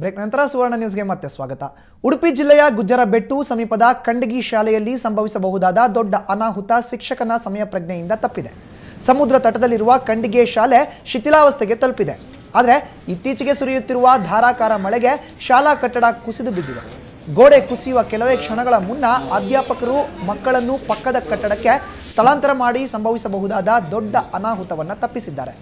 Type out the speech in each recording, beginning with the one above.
Break ನಂತರ ಸುವರ್ಣ ನ್ಯೂಸ್ಗೆ ಮತ್ತೆ ಸ್ವಾಗತ. ಉಡುಪಿ ಜಿಲ್ಲೆಯ ಗುಜ್ಜರಬೆಟ್ಟು ಸಮೀಪದ ಕಂಡಗಿ ಶಾಲೆಯಲ್ಲಿ ಸಂಭವಿಸಬಹುದಾದ ದೊಡ್ಡ ಅನಾಹುತ ಶಿಕ್ಷಕನ ಸಮಯ ಪ್ರಜ್ಞೆಯಿಂದ ತಪ್ಪಿದೆ. ಸಮುದ್ರ ತಟದಲ್ಲಿರುವ ಕಂಡಿಗೆ ಶಾಲೆ ಶಿಥಿಲಾವಸ್ಥೆಗೆ ತಲುಪಿದೆ. ಆದರೆ ಇತ್ತೀಚೆಗೆ ಸುರಿಯುತ್ತಿರುವ ಧಾರಾಕಾರ ಮಳೆಗೆ ಶಾಲಾ ಕಟ್ಟಡ ಕುಸಿದು ಬಿದ್ದಿದೆ. ಗೋಡೆ ಕುಸಿಯುವ ಕೆಲವೇ ಕ್ಷಣಗಳ ಮುನ್ನ ಅಧ್ಯಾಪಕರು ಮಕ್ಕಳನ್ನು ಪಕ್ಕದ ಕಟ್ಟಡಕ್ಕೆ ಸ್ಥಳಾಂತರ ಮಾಡಿ ಸಂಭವಿಸಬಹುದಾದ ದೊಡ್ಡ ಅನಾಹುತವನ್ನು ತಪ್ಪಿಸಿದ್ದಾರೆ.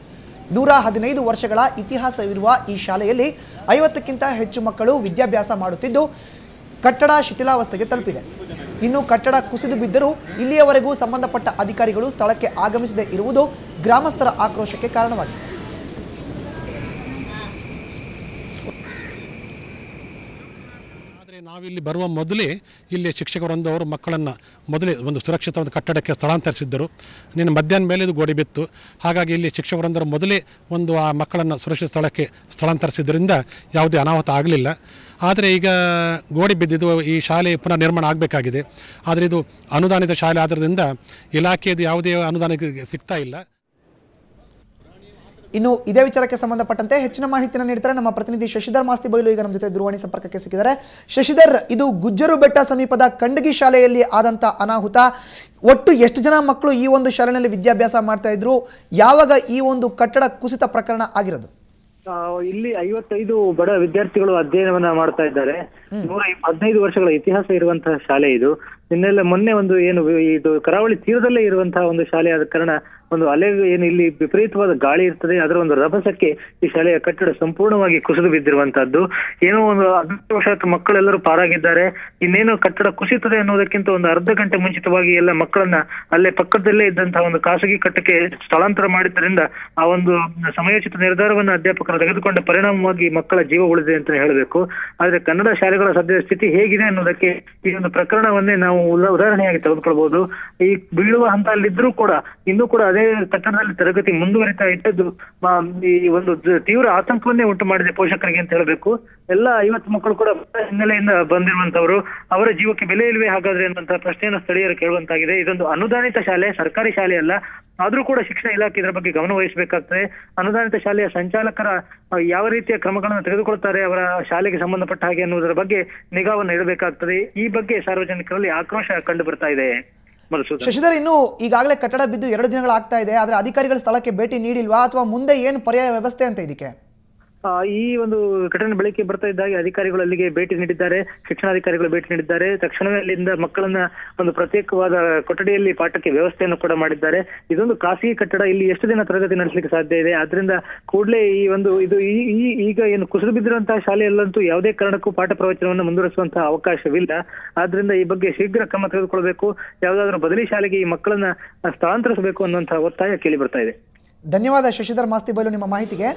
115 ವರ್ಷಗಳ ಇತಿಹಾಸವಿರುವ ಈ ಶಾಲೆಯಲ್ಲಿ 50ಕ್ಕಿಂತ ಹೆಚ್ಚು ಮಕ್ಕಳು ವಿದ್ಯಾಭ್ಯಾಸ ಮಾಡುತ್ತಿದ್ದು ಕಟ್ಟಡ ಶಿಥಿಲಾವಸ್ಥೆಗೆ ತಲುಪಿದೆ. ಇನ್ನು ಕಟ್ಟಡ ಕುಸಿದು ಬಿದ್ದರೂ ಇಲ್ಲಿಯವರೆಗೂ ಸಂಬಂಧಪಟ್ಟ ಅಧಿಕಾರಿಗಳು ಸ್ಥಳಕ್ಕೆ ಆಗಮಿಸದೇ ಇರುವುದು ಗ್ರಾಮಸ್ಥರ ಆಕ್ರೋಶಕ್ಕೆ ಕಾರಣವಾಗಿದೆ. ನಾವಿಲ್ಲಿ ಬರುವ ಮೊದಲೇ ಇಲ್ಲಿ ಶಿಕ್ಷಕರೊಂದವರು ಮಕ್ಕಳನ್ನು ಮೊದಲೇ ಒಂದು ಸುರಕ್ಷಿತ ಕಟ್ಟಡಕ್ಕೆ ಸ್ಥಳಾಂತರಿಸಿದ್ದರು. ನಿನ್ನೆ ಮಧ್ಯಾಹ್ನ ಮೇಲೆ ಇದು ಗೋಡೆ ಬಿತ್ತು. ಹಾಗಾಗಿ ಇಲ್ಲಿ ಶಿಕ್ಷಕರೊಂದರ ಮೊದಲೇ ಆ ಮಕ್ಕಳನ್ನು ಸುರಕ್ಷಿತ ಸ್ಥಳಕ್ಕೆ ಸ್ಥಳಾಂತರಿಸಿದ್ದರಿಂದ ಯಾವುದೇ ಅನಾಹುತ ಆಗಲಿಲ್ಲ. ಆದರೆ ಈಗ ಗೋಡೆ ಬಿದ್ದಿದ್ದು ಈ ಶಾಲೆ ಪುನಃ ನಿರ್ಮಾಣ ಆಗಬೇಕಾಗಿದೆ. ಆದರೆ ಇದು ಅನುದಾನಿತ ಶಾಲೆ ಆದ್ದರಿಂದ ಇಲಾಖೆಯದು ಯಾವುದೇ ಅನುದಾನ ಸಿಗ್ತಾ ಇಲ್ಲ. ಇನ್ನು ಇದೇ ವಿಚಾರಕ್ಕೆ ಸಂಬಂಧಪಟ್ಟಂತೆ ಹೆಚ್ಚಿನ ಮಾಹಿತಿಯನ್ನು ನೀಡ್ತಾರೆ ನಮ್ಮ ಪ್ರತಿನಿಧಿ ಶಶಿಧರ್ ಮಾಸ್ತಿ ಬೈಲು. ಈಗ ನಮ್ಮ ಜೊತೆ ದೂರವಾಣಿ ಸಂಪರ್ಕಕ್ಕೆ ಸಿಕ್ಕಿದ್ದಾರೆ. ಶಶಿಧರ್, ಇದು ಗುಜ್ಜರು ಬೆಟ್ಟ ಸಮೀಪದ ಕಂಡಗಿ ಶಾಲೆಯಲ್ಲಿ ಆದಂಥ ಅನಾಹುತ. ಒಟ್ಟು ಎಷ್ಟು ಜನ ಮಕ್ಕಳು ಈ ಒಂದು ಶಾಲೆಯಲ್ಲಿ ವಿದ್ಯಾಭ್ಯಾಸ ಮಾಡ್ತಾ ಇದ್ರು? ಯಾವಾಗ ಈ ಒಂದು ಕಟ್ಟಡ ಕುಸಿತ ಪ್ರಕರಣ ಆಗಿರೋದು? ಇಲ್ಲಿ 55 ಬಡ ವಿದ್ಯಾರ್ಥಿಗಳು ಅಧ್ಯಯನವನ್ನ ಮಾಡ್ತಾ ಇದ್ದಾರೆ. 115 ವರ್ಷಗಳ ಇತಿಹಾಸ ಇರುವಂತಹ ಶಾಲೆ ಇದು. ಮೊನ್ನೆ ಒಂದು ಏನು ಇದು ಕರಾವಳಿ ತೀರದಲ್ಲೇ ಇರುವಂತಹ ಒಂದು ಶಾಲೆ ಆದ ಕಾರಣ ಒಂದು ಅಲೆ ಏನು ಇಲ್ಲಿ ವಿಪರೀತವಾದ ಗಾಳಿ ಇರ್ತದೆ, ಅದರ ಒಂದು ರಭಸಕ್ಕೆ ಈ ಶಾಲೆಯ ಕಟ್ಟಡ ಸಂಪೂರ್ಣವಾಗಿ ಕುಸಿದು ಬಿದ್ದಿರುವಂತಹದ್ದು. ಏನೋ ಒಂದು ಅದೃಷ್ಟವಶಾತ್ ಮಕ್ಕಳೆಲ್ಲರೂ ಪಾರಾಗಿದ್ದಾರೆ. ಇನ್ನೇನು ಕಟ್ಟಡ ಕುಸಿತದೆ ಅನ್ನೋದಕ್ಕಿಂತ ಒಂದು ಅರ್ಧ ಗಂಟೆ ಮುಂಚಿತವಾಗಿ ಎಲ್ಲ ಮಕ್ಕಳನ್ನ ಅಲ್ಲೇ ಪಕ್ಕದಲ್ಲೇ ಇದ್ದಂತಹ ಒಂದು ಖಾಸಗಿ ಕಟ್ಟಕ್ಕೆ ಸ್ಥಳಾಂತರ ಮಾಡಿದ್ದರಿಂದ ಆ ಒಂದು ಸಮಯೋಚಿತ ನಿರ್ಧಾರವನ್ನು ಅಧ್ಯಾಪಕರು ತೆಗೆದುಕೊಂಡ ಪರಿಣಾಮವಾಗಿ ಮಕ್ಕಳ ಜೀವ ಉಳಿದಿದೆ ಅಂತ ಹೇಳಬೇಕು. ಆದ್ರೆ ಕನ್ನಡ ಶಾಲೆಗಳ ಸದ್ಯದ ಸ್ಥಿತಿ ಹೇಗಿದೆ ಅನ್ನೋದಕ್ಕೆ ಈ ಒಂದು ಪ್ರಕರಣವನ್ನೇ ನಾವು ಉದಾಹರಣೆಯಾಗಿ ತೆಗೆದುಕೊಳ್ಬಹುದು. ಈ ಬೀಳುವ ಹಂತದಲ್ಲಿದ್ರೂ ಕೂಡ ಇನ್ನೂ ಕೂಡ ಅದೇ ಕಟ್ಟಡದಲ್ಲಿ ತರಗತಿ ಮುಂದುವರಿತಾ ಇದ್ದದ್ದು ಈ ಒಂದು ತೀವ್ರ ಆತಂಕವನ್ನೇ ಉಂಟು ಮಾಡಿದೆ ಪೋಷಕರಿಗೆ ಅಂತ ಹೇಳಬೇಕು. ಎಲ್ಲ 50 ಮಕ್ಕಳು ಕೂಡ ಹಿನ್ನೆಲೆಯಿಂದ ಬಂದಿರುವಂತವರು, ಅವರ ಜೀವಕ್ಕೆ ಬೆಲೆ ಇಲ್ವೇ ಹಾಗಾದ್ರೆ ಅನ್ನುವಂತಹ ಪ್ರಶ್ನೆಯನ್ನು ಸ್ಥಳೀಯರು ಕೇಳುವಂತಾಗಿದೆ. ಇದೊಂದು ಅನುದಾನಿತ ಶಾಲೆ, ಸರ್ಕಾರಿ ಶಾಲೆ ಅಲ್ಲ. ಆದ್ರೂ ಕೂಡ ಶಿಕ್ಷಣ ಇಲಾಖೆ ಇದರ ಬಗ್ಗೆ ಗಮನ ವಹಿಸಬೇಕಾಗ್ತದೆ. ಅನುದಾನಿತ ಶಾಲೆಯ ಸಂಚಾಲಕರ ಯಾವ ರೀತಿಯ ಕ್ರಮಗಳನ್ನು ತೆಗೆದುಕೊಳ್ತಾರೆ ಅವರ ಶಾಲೆಗೆ ಸಂಬಂಧಪಟ್ಟ ಹಾಗೆ ಅನ್ನುವುದರ ಬಗ್ಗೆ ನಿಗಾವನ್ನು ಇಡಬೇಕಾಗ್ತದೆ. ಈ ಬಗ್ಗೆ ಸಾರ್ವಜನಿಕರಲ್ಲಿ ಆಕ್ರೋಶ ಕಂಡು ಬರ್ತಾ ಇದೆ. ಶಶಿಧರ್, ಇನ್ನು ಈಗಾಗಲೇ ಕಟ್ಟಡ ಬಿದ್ದು 2 ದಿನಗಳಾಗ್ತಾ ಇದೆ. ಆದ್ರೆ ಅಧಿಕಾರಿಗಳು ಸ್ಥಳಕ್ಕೆ ಭೇಟಿ ನೀಡಿಲ್ವಾ ಅಥವಾ ಮುಂದೆ ಏನು ಪರ್ಯಾಯ ವ್ಯವಸ್ಥೆ ಅಂತ ಇದಕ್ಕೆ? ಈ ಒಂದು ಘಟನೆ ಬೆಳಕಿಗೆ ಬರ್ತಾ ಇದ್ದಾಗೆ ಅಧಿಕಾರಿಗಳು ಅಲ್ಲಿಗೆ ಭೇಟಿ ನೀಡಿದ್ದಾರೆ, ಶಿಕ್ಷಣಾಧಿಕಾರಿಗಳು ಭೇಟಿ ನೀಡಿದ್ದಾರೆ. ತಕ್ಷಣವೇ ಅಲ್ಲಿಂದ ಮಕ್ಕಳನ್ನ ಒಂದು ಪ್ರತ್ಯೇಕವಾದ ಕೊಠಡಿಯಲ್ಲಿ ಪಾಠಕ್ಕೆ ವ್ಯವಸ್ಥೆಯನ್ನು ಕೂಡ ಮಾಡಿದ್ದಾರೆ. ಇದೊಂದು ಖಾಸಗಿ ಕಟ್ಟಡ, ಇಲ್ಲಿ ಎಷ್ಟು ದಿನ ತರಗತಿ ನಡೆಸಲಿಕ್ಕೆ ಸಾಧ್ಯ ಇದೆ. ಆದ್ರಿಂದ ಕೂಡಲೇ ಈ ಒಂದು ಇದು ಈಗ ಏನು ಕುಸಿದು ಬಿದ್ದಿರುವಂತಹ ಶಾಲೆಯಲ್ಲಂತೂ ಯಾವುದೇ ಕಾರಣಕ್ಕೂ ಪಾಠ ಪ್ರವಚನವನ್ನು ಮುಂದುವರಿಸುವಂತಹ ಅವಕಾಶವಿಲ್ಲ. ಆದ್ರಿಂದ ಈ ಬಗ್ಗೆ ಶೀಘ್ರ ಕ್ರಮ ತೆಗೆದುಕೊಳ್ಬೇಕು, ಯಾವುದಾದ್ರೂ ಬದಲಿ ಶಾಲೆಗೆ ಈ ಮಕ್ಕಳನ್ನ ಸ್ಥಳಾಂತರಿಸಬೇಕು ಅನ್ನುವಂತಹ ಒತ್ತಾಯ ಕೇಳಿ ಬರ್ತಾ ಇದೆ. ಧನ್ಯವಾದ ಶಶಿಧರ್ ಮಾಸ್ತಿ ಬೈಲು ನಿಮ್ಮ ಮಾಹಿತಿಗೆ.